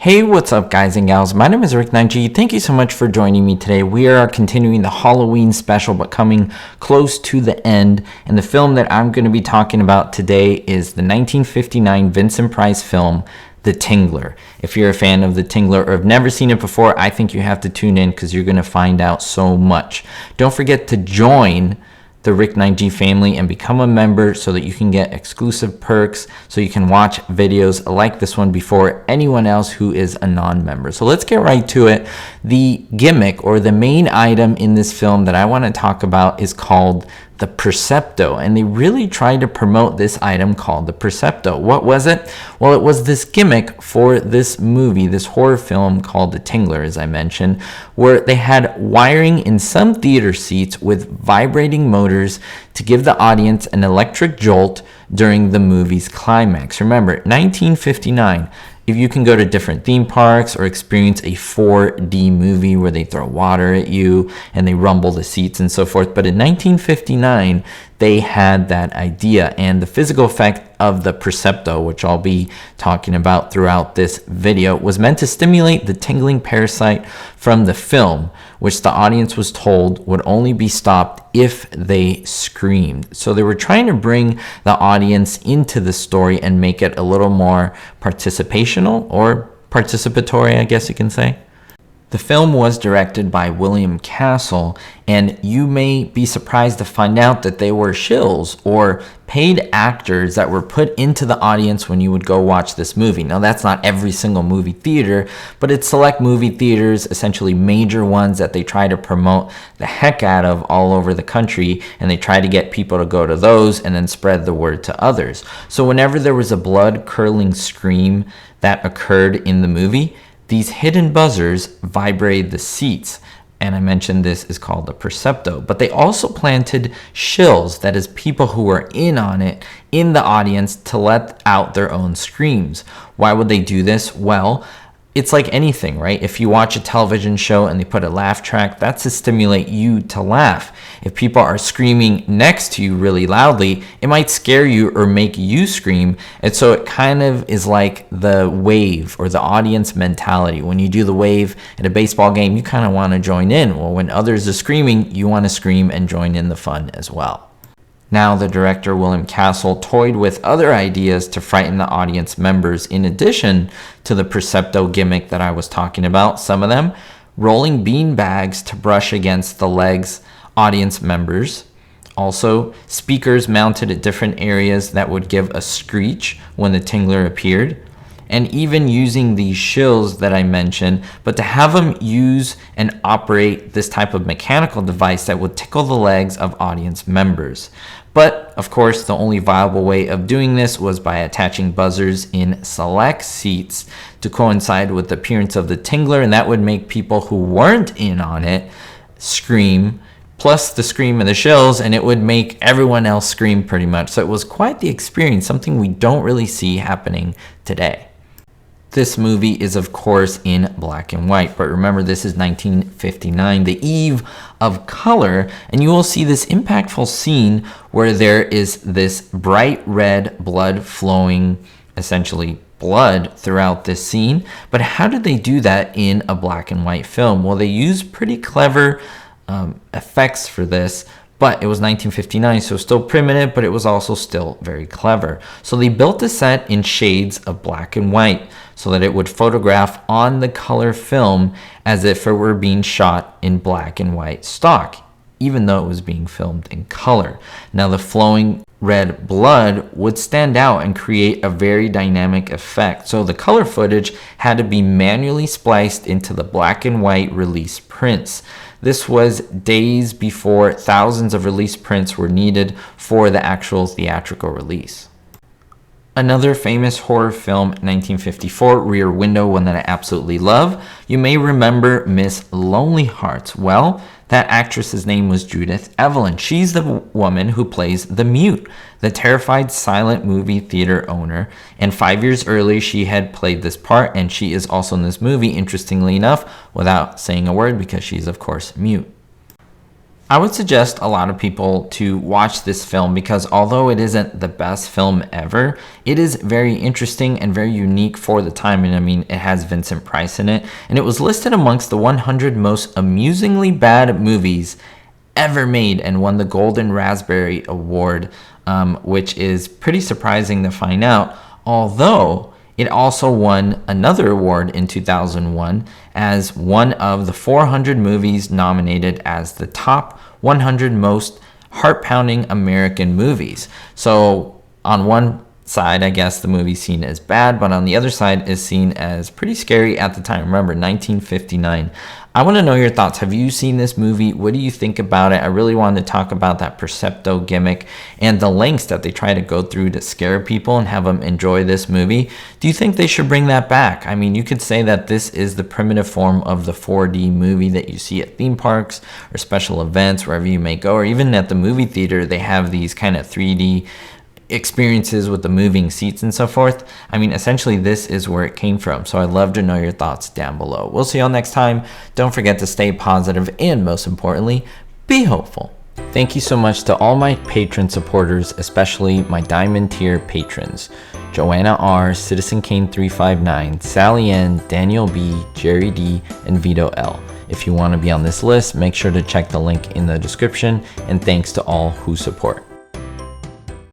Hey, what's up guys and gals? My name is Rick Nineg. Thank you so much for joining me today. We are continuing the Halloween special, but coming close to the end. And the film that I'm going to be talking about today is the 1959 Vincent Price film, The Tingler. If you're a fan of The Tingler or have never seen it before, I think you have to tune in because you're going to find out so much. Don't forget to join the Rick Nineg family and become a member so that you can get exclusive perks, so you can watch videos like this one before anyone else who is a non-member. So let's get right to it. The gimmick, or the main item in this film that I want to talk about, is called the Percepto, and they really tried to promote this item called the Percepto. What was it? Well, it was this gimmick for this movie, this horror film called The Tingler, as I mentioned, where they had wiring in some theater seats with vibrating motors to give the audience an electric jolt during the movie's climax. Remember, 1959. If you can go to different theme parks or experience a 4D movie where they throw water at you and they rumble the seats and so forth. But in 1959, they had that idea, and the physical effect of the Percepto, which I'll be talking about throughout this video, was meant to stimulate the tingling parasite from the film, which the audience was told would only be stopped if they screamed. So they were trying to bring the audience into the story and make it a little more participational, or participatory, I guess you can say. The film was directed by William Castle, and you may be surprised to find out that they were shills, or paid actors that were put into the audience when you would go watch this movie. Now, that's not every single movie theater, but it's select movie theaters, essentially major ones that they try to promote the heck out of all over the country, and they try to get people to go to those and then spread the word to others. So whenever there was a blood-curdling scream that occurred in the movie, these hidden buzzers vibrated the seats, and I mentioned this is called the Percepto. But they also planted shills, that is, people who were in on it, in the audience to let out their own screams. Why would they do this? Well, it's like anything, right? If you watch a television show and they put a laugh track, that's to stimulate you to laugh. If people are screaming next to you really loudly, it might scare you or make you scream. And so it kind of is like the wave, or the audience mentality. When you do the wave at a baseball game, you kind of want to join in. Well, when others are screaming, you want to scream and join in the fun as well. Now, the director, William Castle, toyed with other ideas to frighten the audience members in addition to the Percepto gimmick that I was talking about. Some of them, rolling bean bags to brush against the legs audience members. Also, speakers mounted at different areas that would give a screech when the Tingler appeared. And even using these shills that I mentioned, but to have them use and operate this type of mechanical device that would tickle the legs of audience members. But, of course, the only viable way of doing this was by attaching buzzers in select seats to coincide with the appearance of the Tingler, and that would make people who weren't in on it scream, plus the scream of the shills, and it would make everyone else scream pretty much. So it was quite the experience, something we don't really see happening today. This movie is, of course, in black and white, but remember, this is 1959, the eve of color, and you will see this impactful scene where there is this bright red blood flowing, essentially blood, throughout this scene. But how did they do that in a black and white film? Well, they used pretty clever effects for this, but it was 1959, so still primitive, but it was also still very clever. So they built the set in shades of black and white so that it would photograph on the color film as if it were being shot in black and white stock, even though it was being filmed in color. Now, the flowing red blood would stand out and create a very dynamic effect. So the color footage had to be manually spliced into the black and white release prints. This was days before thousands of release prints were needed for the actual theatrical release. Another famous horror film, 1954, Rear Window, one that I absolutely love. You may remember Miss Lonely Hearts. Well, that actress's name was Judith Evelyn. She's the woman who plays the mute, the terrified silent movie theater owner. And 5 years earlier, she had played this part, and she is also in this movie, interestingly enough, without saying a word, because she's, of course, mute. I would suggest a lot of people to watch this film because although it isn't the best film ever, it is very interesting and very unique for the time. And I mean, it has Vincent Price in it, and it was listed amongst the 100 most amusingly bad movies ever made and won the Golden Raspberry Award, which is pretty surprising to find out, although it also won another award in 2001 as one of the 400 movies nominated as the top 100 most heart-pounding American movies. So on one side, I guess the movie's seen as bad, but on the other side is seen as pretty scary at the time. Remember, 1959. I want to know your thoughts. Have you seen this movie? What do you think about it? I really wanted to talk about that Percepto gimmick and the lengths that they try to go through to scare people and have them enjoy this movie. Do you think they should bring that back? I mean, you could say that this is the primitive form of the 4D movie that you see at theme parks or special events, wherever you may go, or even at the movie theater, they have these kind of 3D experiences with the moving seats and so forth. I mean, essentially this is where it came from. So I'd love to know your thoughts down below. We'll see y'all next time. Don't forget to stay positive and most importantly, be hopeful. Thank you so much to all my patron supporters, especially my diamond tier patrons: Joanna R, Citizen Kane 359, Sally N, Daniel B, Jerry D, and Vito L. If you want to be on this list, make sure to check the link in the description, and thanks to all who support.